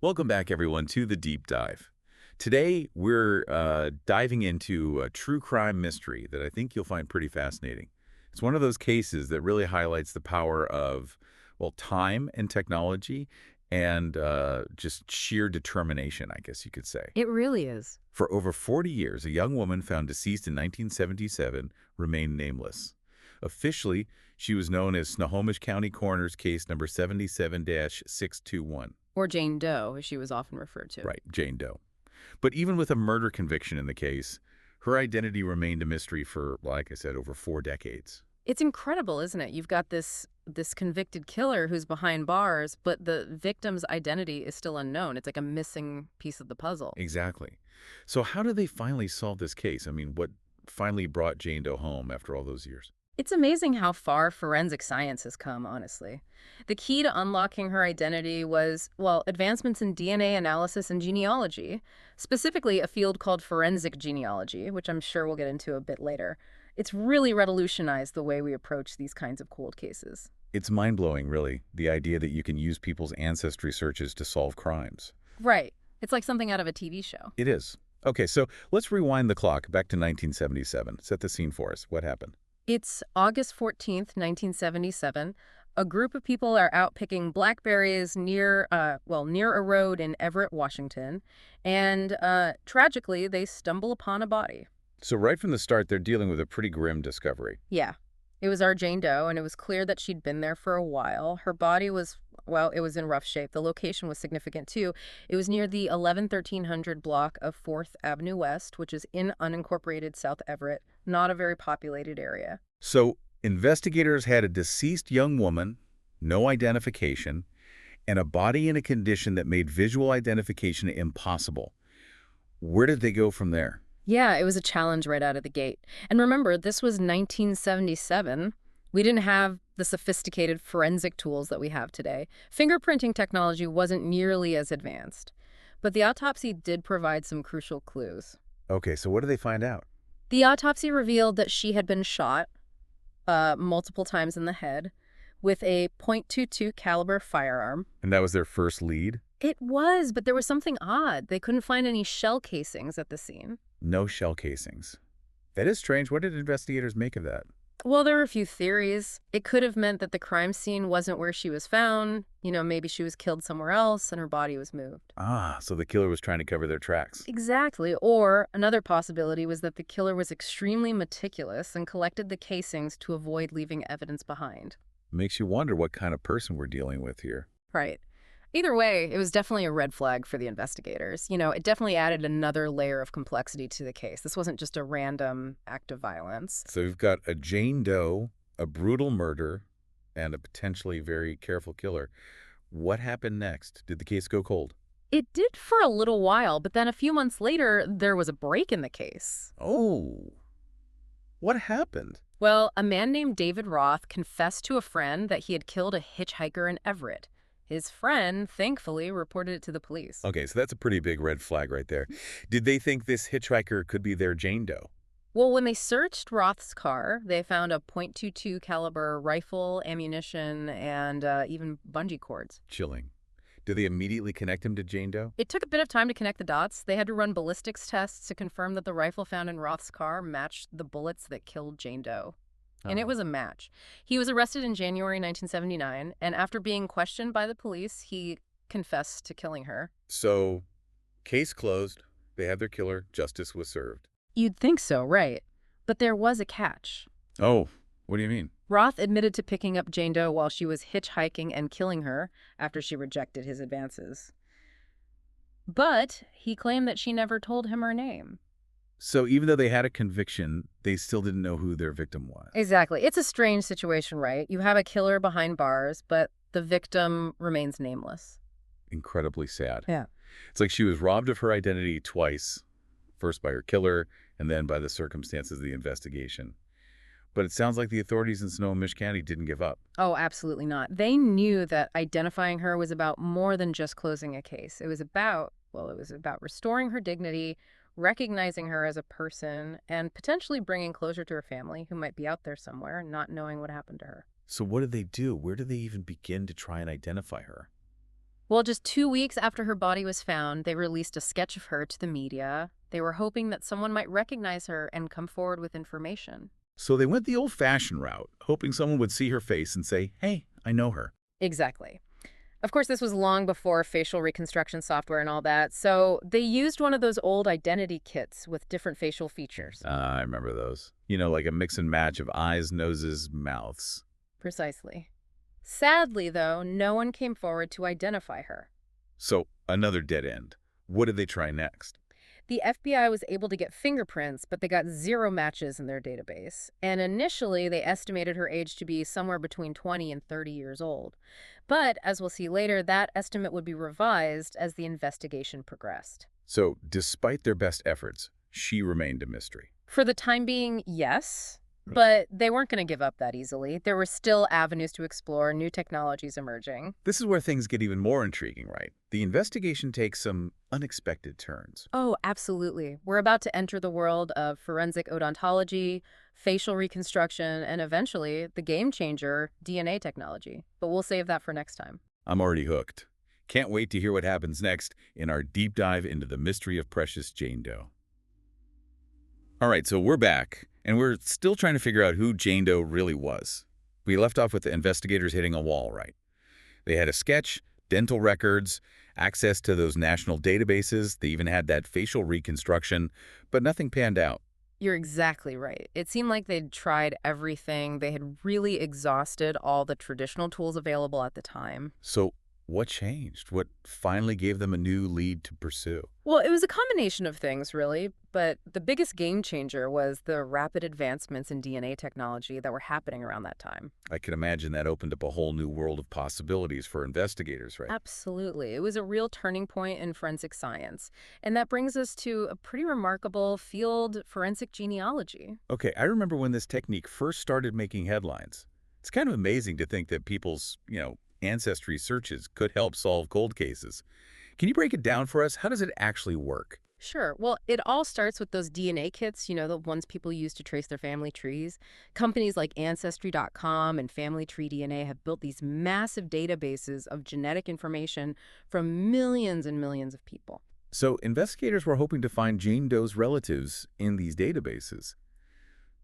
Welcome back, everyone, to the Deep Dive. Today, we're diving into a true crime mystery that I think you'll find pretty fascinating. It's one of those cases that really highlights the power of, well, time and technology and just sheer determination, I guess you could say. It really is. For over 40 years, a young woman found deceased in 1977 remained nameless. Officially, she was known as Snohomish County Coroner's Case number 77-621. Or Jane Doe, as she was often referred to. Right, Jane Doe. But even with a murder conviction in the case, her identity remained a mystery for, like I said, over 4 decades. It's incredible, isn't it? You've got this convicted killer who's behind bars, but the victim's identity is still unknown. It's like a missing piece of the puzzle. Exactly. So how did they finally solve this case? I mean, what finally brought Jane Doe home after all those years? It's amazing how far forensic science has come, honestly. The key to unlocking her identity was, well, advancements in DNA analysis and genealogy, specifically a field called forensic genealogy, which I'm sure we'll get into a bit later. It's really revolutionized the way we approach these kinds of cold cases. It's mind-blowing, really, the idea that you can use people's ancestry searches to solve crimes. Right. It's like something out of a TV show. It is. Okay, so let's rewind the clock back to 1977. Set the scene for us. What happened? It's August 14th, 1977. A group of people are out picking blackberries near a road in Everett, Washington. And tragically, they stumble upon a body. So right from the start, they're dealing with a pretty grim discovery. Yeah, it was our Jane Doe, and it was clear that she'd been there for a while. Her body was, well, it was in rough shape. The location was significant, too. It was near the 1300 block of 4th Avenue West, which is in unincorporated South Everett, not a very populated area. So investigators had a deceased young woman, no identification, and a body in a condition that made visual identification impossible. Where did they go from there? Yeah, it was a challenge right out of the gate. And remember, this was 1977. We didn't have the sophisticated forensic tools that we have today. Fingerprinting technology wasn't nearly as advanced. But the autopsy did provide some crucial clues. Okay, so what did they find out? The autopsy revealed that she had been shot multiple times in the head with a .22 caliber firearm. And that was their first lead? It was, but there was something odd. They couldn't find any shell casings at the scene. No shell casings. That is strange. What did investigators make of that? Well, there were a few theories. It could have meant that the crime scene wasn't where she was found. Maybe she was killed somewhere else and her body was moved. Ah, so the killer was trying to cover their tracks. Exactly. Or another possibility was that the killer was extremely meticulous and collected the casings to avoid leaving evidence behind. Makes you wonder what kind of person we're dealing with here. Right. Either way, it was definitely a red flag for the investigators. It definitely added another layer of complexity to the case. This wasn't just a random act of violence. So we've got a Jane Doe, a brutal murder, and a potentially very careful killer. What happened next? Did the case go cold? It did for a little while, but then a few months later, there was a break in the case. Oh, what happened? Well, a man named David Roth confessed to a friend that he had killed a hitchhiker in Everett. His friend, thankfully, reported it to the police. Okay, so that's a pretty big red flag right there. Did they think this hitchhiker could be their Jane Doe? Well, when they searched Roth's car, they found a .22 caliber rifle, ammunition, and even bungee cords. Chilling. Did they immediately connect him to Jane Doe? It took a bit of time to connect the dots. They had to run ballistics tests to confirm that the rifle found in Roth's car matched the bullets that killed Jane Doe. And it was a match. He was arrested in January 1979, and after being questioned by the police, he confessed to killing her. So, case closed. They had their killer. Justice was served. You'd think so, right? But there was a catch. Oh, what do you mean? Roth admitted to picking up Jane Doe while she was hitchhiking and killing her after she rejected his advances. But he claimed that she never told him her name. So even though they had a conviction, they still didn't know who their victim was. Exactly. It's a strange situation, right? You have a killer behind bars, but the victim remains nameless. Incredibly sad. Yeah. It's like she was robbed of her identity twice, first by her killer and then by the circumstances of the investigation. But it sounds like the authorities in Snohomish County didn't give up. Oh, absolutely not. They knew that identifying her was about more than just closing a case. It was about restoring her dignity, recognizing her as a person, and potentially bringing closure to her family who might be out there somewhere not knowing what happened to her. So what did they do? Where did they even begin to try and identify her? Well, just 2 weeks after her body was found, they released a sketch of her to the media. They were hoping that someone might recognize her and come forward with information. So they went the old-fashioned route, hoping someone would see her face and say, hey, I know her. Exactly. Of course, this was long before facial reconstruction software and all that, so they used one of those old identity kits with different facial features. I remember those. Like a mix and match of eyes, noses, mouths. Precisely. Sadly, though, no one came forward to identify her. So another dead end. What did they try next? The FBI was able to get fingerprints, but they got zero matches in their database. And initially, they estimated her age to be somewhere between 20 and 30 years old. But, as we'll see later, that estimate would be revised as the investigation progressed. So despite their best efforts, she remained a mystery. For the time being, yes. But they weren't going to give up that easily. There were still avenues to explore, new technologies emerging. This is where things get even more intriguing, right? The investigation takes some unexpected turns. Oh, absolutely. We're about to enter the world of forensic odontology, facial reconstruction, and eventually the game changer, DNA technology. But we'll save that for next time. I'm already hooked. Can't wait to hear what happens next in our deep dive into the mystery of Precious Jane Doe. All right, so we're back, and we're still trying to figure out who Jane Doe really was. We left off with the investigators hitting a wall, right? They had a sketch, dental records, access to those national databases. They even had that facial reconstruction, but nothing panned out. You're exactly right. It seemed like they'd tried everything. They had really exhausted all the traditional tools available at the time. So what changed? What finally gave them a new lead to pursue? Well, it was a combination of things, really, but the biggest game changer was the rapid advancements in DNA technology that were happening around that time. I can imagine that opened up a whole new world of possibilities for investigators, right? Absolutely. It was a real turning point in forensic science. And that brings us to a pretty remarkable field, forensic genealogy. Okay, I remember when this technique first started making headlines. It's kind of amazing to think that people's, ancestry searches could help solve cold cases. Can you break it down for us? How does it actually work? Sure. Well, it all starts with those DNA kits, the ones people use to trace their family trees. Companies like Ancestry.com and Family Tree DNA have built these massive databases of genetic information from millions and millions of people. So investigators were hoping to find Jane Doe's relatives in these databases.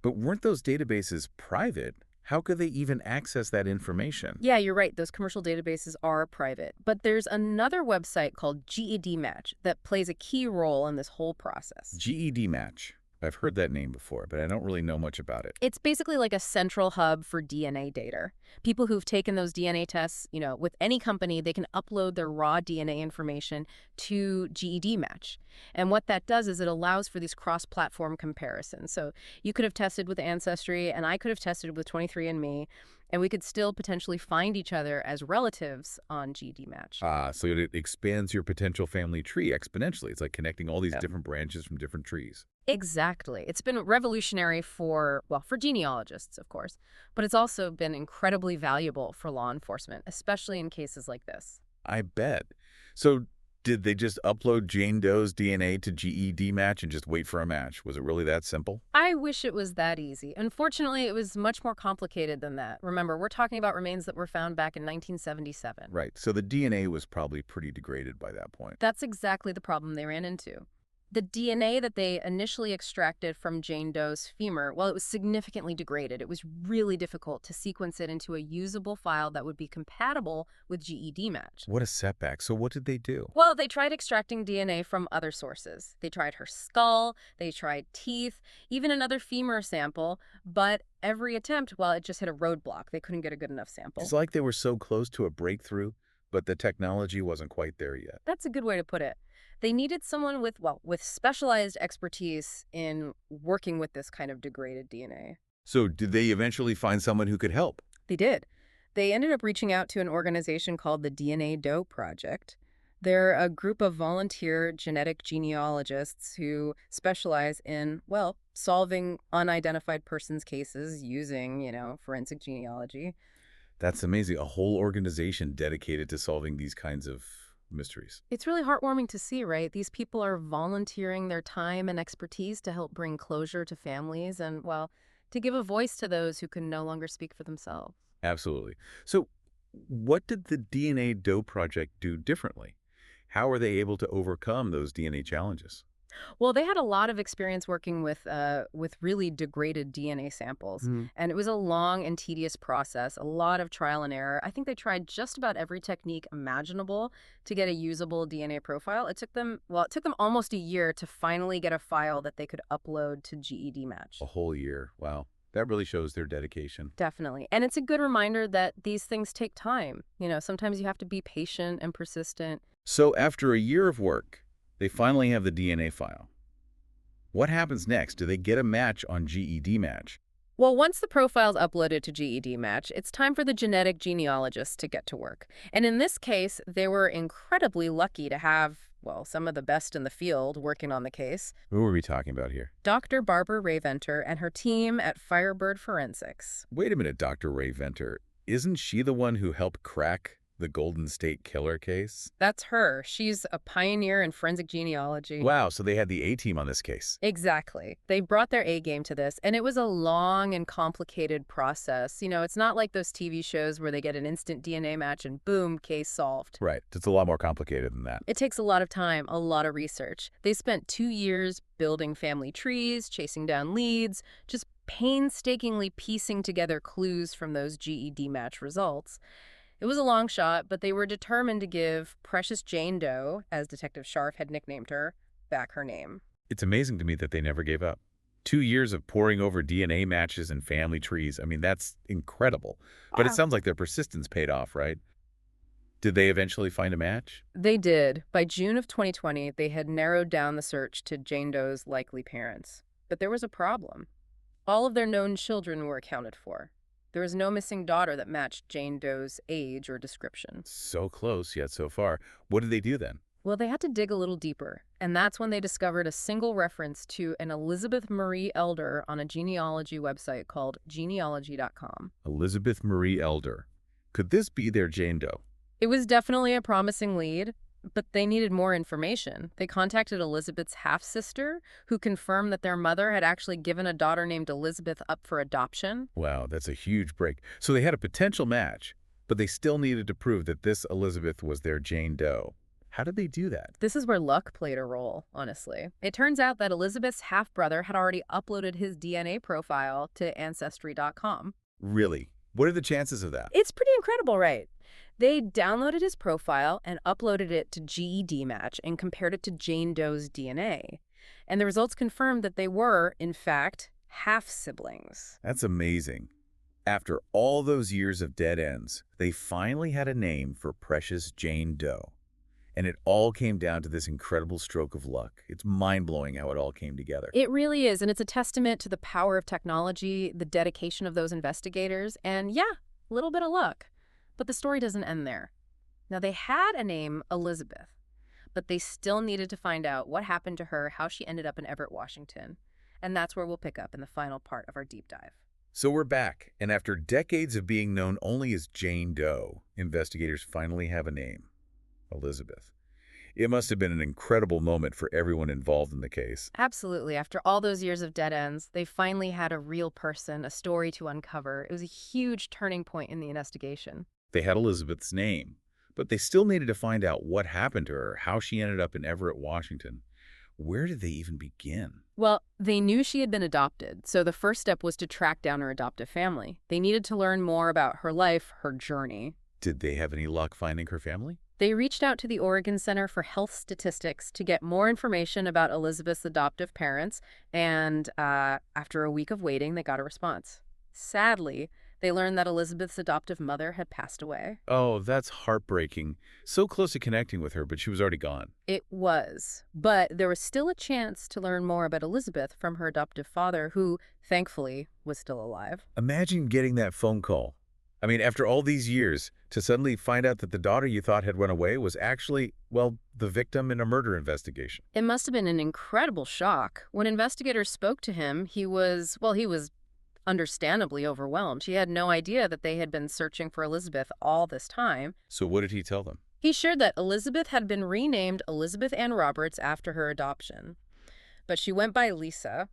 But weren't those databases private? How could they even access that information? Yeah, you're right. Those commercial databases are private. But there's another website called GED Match that plays a key role in this whole process. GED Match. I've heard that name before, but I don't really know much about it. It's basically like a central hub for DNA data. People who've taken those DNA tests, with any company, they can upload their raw DNA information to GED Match. And what that does is it allows for these cross-platform comparisons. So you could have tested with Ancestry, and I could have tested with 23andMe, and we could still potentially find each other as relatives on GED Match. So it expands your potential family tree exponentially. It's like connecting all these Yeah. different branches from different trees. Exactly. It's been revolutionary for genealogists, of course, but it's also been incredibly valuable for law enforcement, especially in cases like this. I bet. So did they just upload Jane Doe's DNA to GED Match and just wait for a match? Was it really that simple? I wish it was that easy. Unfortunately, it was much more complicated than that. Remember, we're talking about remains that were found back in 1977. Right. So the DNA was probably pretty degraded by that point. That's exactly the problem they ran into. The DNA that they initially extracted from Jane Doe's femur, well, it was significantly degraded. It was really difficult to sequence it into a usable file that would be compatible with GED Match. What a setback. So what did they do? Well, they tried extracting DNA from other sources. They tried her skull, they tried teeth, even another femur sample, but every attempt, well, it just hit a roadblock. They couldn't get a good enough sample. It's like they were so close to a breakthrough, but the technology wasn't quite there yet. That's a good way to put it. They needed someone with specialized expertise in working with this kind of degraded DNA. So did they eventually find someone who could help? They did. They ended up reaching out to an organization called the DNA Doe Project. They're a group of volunteer genetic genealogists who specialize in, solving unidentified persons cases using, forensic genealogy. That's amazing. A whole organization dedicated to solving these kinds of mysteries. It's really heartwarming to see, right? These people are volunteering their time and expertise to help bring closure to families and, to give a voice to those who can no longer speak for themselves. Absolutely. So What did the DNA Doe project do differently? How were they able to overcome those DNA challenges? Well, they had a lot of experience working with really degraded DNA samples, Hmm. and it was a long and tedious process, a lot of trial and error. I think they tried just about every technique imaginable to get a usable DNA profile. It took them almost a year to finally get a file that they could upload to GED Match. A whole year. Wow. That really shows their dedication. Definitely. And it's a good reminder that these things take time. Sometimes you have to be patient and persistent. So after a year of work, they finally have the DNA file. What happens next? Do they get a match on GED Match? Well, once the profile's uploaded to GED Match, it's time for the genetic genealogist to get to work. And in this case, they were incredibly lucky to have, well, some of the best in the field working on the case. Who are we talking about here? Dr. Barbara Ray-Venter and her team at Firebird Forensics. Wait a minute, Dr. Ray Venter. Isn't she the one who helped crack the Golden State Killer case? That's her. She's a pioneer in forensic genealogy. Wow, so they had the A-team on this case. Exactly. They brought their A game to this, and it was a long and complicated process. It's not like those TV shows where they get an instant DNA match and boom, case solved. Right. It's a lot more complicated than that. It takes a lot of time, a lot of research. They spent 2 years building family trees, chasing down leads, just painstakingly piecing together clues from those GED match results. It was a long shot, but they were determined to give Precious Jane Doe, as Detective Scharf had nicknamed her, back her name. It's amazing to me that they never gave up. 2 years of poring over DNA matches and family trees. I mean, that's incredible. But it Wow. sounds like their persistence paid off, right? Did they eventually find a match? They did. By June of 2020, they had narrowed down the search to Jane Doe's likely parents. But there was a problem. All of their known children were accounted for. There was no missing daughter that matched Jane Doe's age or description. So close, yet so far. What did they do then? Well, they had to dig a little deeper, and that's when they discovered a single reference to an Elizabeth Marie Elder on a genealogy website called genealogy.com. Elizabeth Marie Elder. Could this be their Jane Doe? It was definitely a promising lead, but they needed more information. They contacted Elizabeth's half-sister, who confirmed that their mother had actually given a daughter named Elizabeth up for adoption. Wow, that's a huge break. So they had a potential match, but they still needed to prove that this Elizabeth was their Jane Doe. How did they do that? This is where luck played a role, honestly. It turns out that Elizabeth's half-brother had already uploaded his DNA profile to Ancestry.com. Really? What are the chances of that? It's pretty incredible, right? They downloaded his profile and uploaded it to GED Match and compared it to Jane Doe's DNA. And the results confirmed that they were, in fact, half-siblings. That's amazing. After all those years of dead ends, they finally had a name for Precious Jane Doe. And it all came down to this incredible stroke of luck. It's mind-blowing how it all came together. It really is, and it's a testament to the power of technology, the dedication of those investigators, and yeah, a little bit of luck. But the story doesn't end there. Now, they had a name, Elizabeth, but they still needed to find out what happened to her, how she ended up in Everett, Washington. And that's where we'll pick up in the final part of our deep dive. So we're back, and after decades of being known only as Jane Doe, investigators finally have a name. Elizabeth. It must have been an incredible moment for everyone involved in the case. Absolutely. After all those years of dead ends, they finally had a real person, a story to uncover. It was a huge turning point in the investigation. They had Elizabeth's name, but they still needed to find out what happened to her, how she ended up in Everett, Washington. Where did they even begin? Well, they knew she had been adopted, so the first step was to track down her adoptive family. They needed to learn more about her life, her journey. Did they have any luck finding her family? They reached out to the Oregon Center for Health Statistics to get more information about Elizabeth's adoptive parents, and after a week of waiting, they got a response. Sadly, they learned that Elizabeth's adoptive mother had passed away. Oh, that's heartbreaking. So close to connecting with her, but she was already gone. It was, but there was still a chance to learn more about Elizabeth from her adoptive father, who, thankfully, was still alive. Imagine getting that phone call. I mean, after all these years, to suddenly find out that the daughter you thought had run away was actually, well, the victim in a murder investigation. It must have been an incredible shock. When investigators spoke to him, he was understandably overwhelmed. He had no idea that they had been searching for Elizabeth all this time. So what did he tell them? He shared that Elizabeth had been renamed Elizabeth Ann Roberts after her adoption, but she went by Lisa.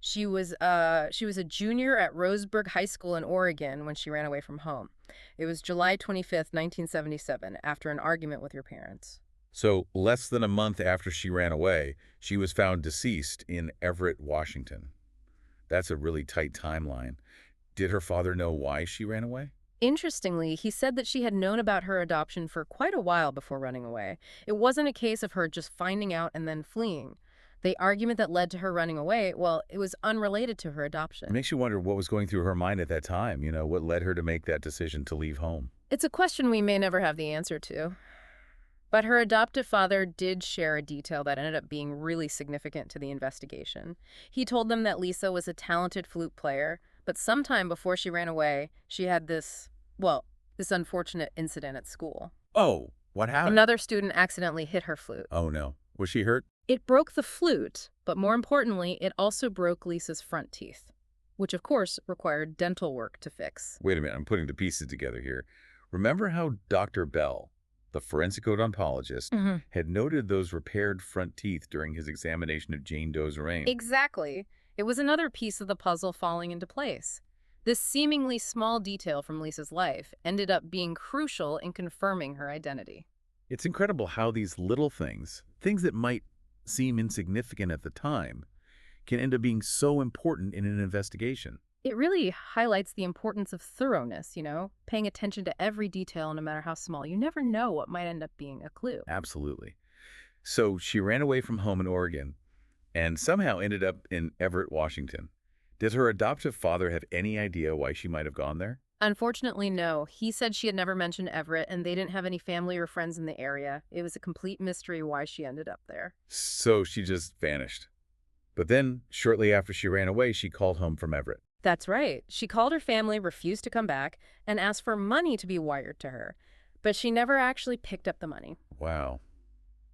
She was a junior at Roseburg High School in Oregon when she ran away from home. It was July 25th, 1977, after an argument with her parents. So less than a month after she ran away, she was found deceased in Everett, Washington. That's a really tight timeline. Did her father know why she ran away? Interestingly, he said that she had known about her adoption for quite a while before running away. It wasn't a case of her just finding out and then fleeing. The argument that led to her running away, well, it was unrelated to her It adoption. makes you wonder what was going through her mind at that time, what led her to make that decision to leave home. It's a question we may never have the answer to. But her adoptive father did share a detail that ended up being really significant to the investigation. He told them that Lisa was a talented flute player, but sometime before she ran away, she had this unfortunate incident at school. Oh, what happened? Another student accidentally hit her flute. Oh no. Was she hurt? It broke the flute, but more importantly, it also broke Lisa's front teeth, which of course required dental work to fix. Wait a minute, I'm putting the pieces together here. Remember how Dr. Bell, the forensic odontologist, had noted those repaired front teeth during his examination of Jane Doe's remains? Exactly. It was another piece of the puzzle falling into place. This seemingly small detail from Lisa's life ended up being crucial in confirming her identity. It's incredible how these little things that might seem insignificant at the time, can end up being so important in an investigation. It really highlights the importance of thoroughness, paying attention to every detail no matter how small. You never know what might end up being a clue. Absolutely. So she ran away from home in Oregon and somehow ended up in Everett, Washington. Does her adoptive father have any idea why she might have gone there? Unfortunately, no. He said she had never mentioned Everett, and they didn't have any family or friends in the area. It was a complete mystery why she ended up there. So she just vanished. But then, shortly after she ran away, she called home from Everett. That's right. She called her family, refused to come back, and asked for money to be wired to her. But she never actually picked up the money. Wow.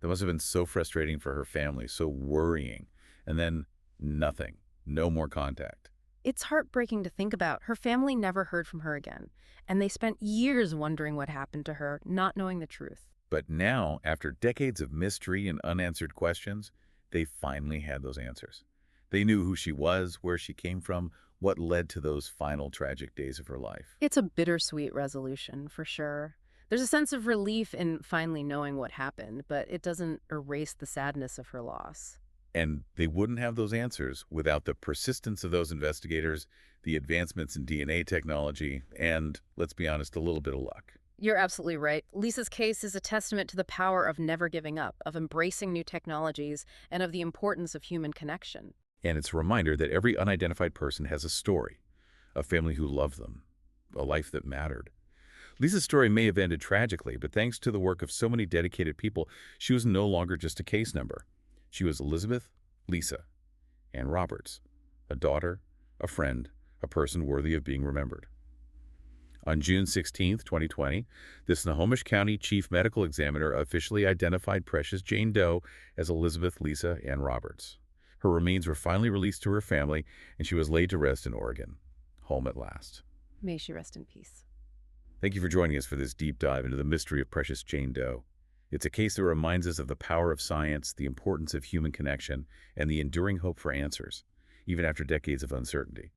That must have been so frustrating for her family, so worrying. And then nothing. No more contact. It's heartbreaking to think about. Her family never heard from her again, and they spent years wondering what happened to her, not knowing the truth. But now, after decades of mystery and unanswered questions, they finally had those answers. They knew who she was, where she came from, what led to those final tragic days of her life. It's a bittersweet resolution, for sure. There's a sense of relief in finally knowing what happened, but it doesn't erase the sadness of her loss. And they wouldn't have those answers without the persistence of those investigators, the advancements in DNA technology, and, let's be honest, a little bit of luck. You're absolutely right. Lisa's case is a testament to the power of never giving up, of embracing new technologies, and of the importance of human connection. And it's a reminder that every unidentified person has a story, a family who loved them, a life that mattered. Lisa's story may have ended tragically, but thanks to the work of so many dedicated people, she was no longer just a case number. She was Elizabeth, Lisa, Ann Roberts, a daughter, a friend, a person worthy of being remembered. On June 16, 2020, the Snohomish County Chief Medical Examiner officially identified Precious Jane Doe as Elizabeth Lisa Ann Roberts. Her remains were finally released to her family, and she was laid to rest in Oregon, home at last. May she rest in peace. Thank you for joining us for this deep dive into the mystery of Precious Jane Doe. It's a case that reminds us of the power of science, the importance of human connection, and the enduring hope for answers, even after decades of uncertainty.